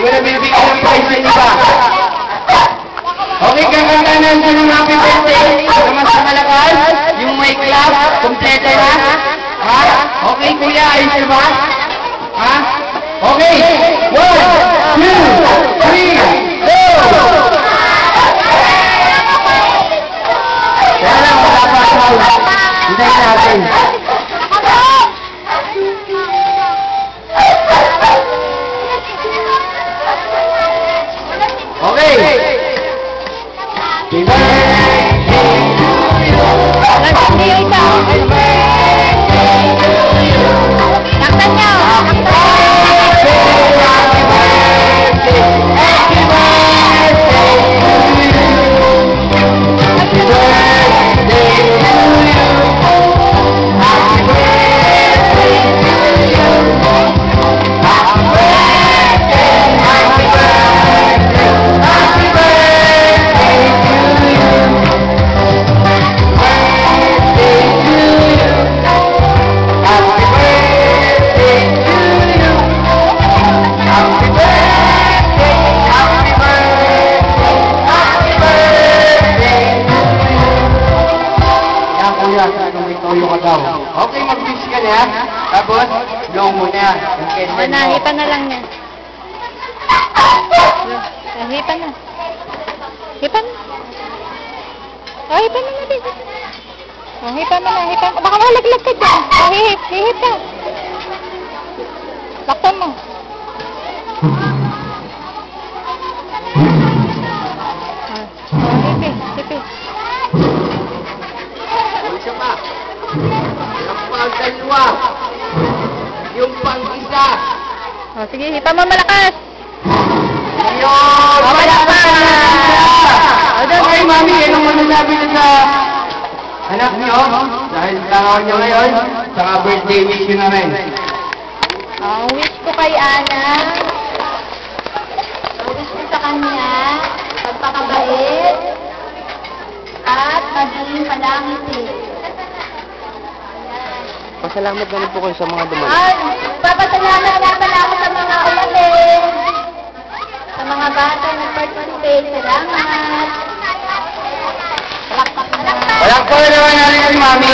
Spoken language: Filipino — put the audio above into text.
ko na binibigyan ng prize sa iba. Okay, kakantanan sa ng happy birthday. Naman sa malakas, yung may clap, kompleto na. Ha? Okay, kuya, ayos na ba? Ha? Okay, 1, 2, 3, go! Kaya lang, wala pa sound. Hintayin natin. Okay. Happy birthday to you. Happy birthday to you. Taktan niyo. Happy birthday. Happy birthday. Happy birthday to you. Happy birthday to you. Happy birthday to you. Happy birthday. Happy birthday. Happy birthday to you. Birthday to you. Happy birthday to you. Happy birthday. Happy birthday. Happy birthday to you. Yan kuya, kung ikaw yung daw. Okay, mag-wish ka niya. Tapos, blow mo na. O, nahipan na lang niya. Nahipan na. Hipan na. O, hipan na natin. O, hipan na na, hipan. Baka malaglag ka dyan. O, hihip ka. Laktan mo. O, hipi. Isa pa. Yung pang-dalawa. Yung pang-isa. O, sige, hipan mo malakas. Yun! Okay, mami, anong masasabi na sa anak niyo? Dahil tanaw niyo ngayon, saka birthday wish nyo namin. Ang wish ko kay Ana, wish ko sa kanya, magpakabait, at maging palangiti. Pasalamat na rin po kayo sa mga dumalo. Papasalamat nga pala ako sa mga ulatin, sa mga bata na participate. Salamat! Walang po naman natin si mami.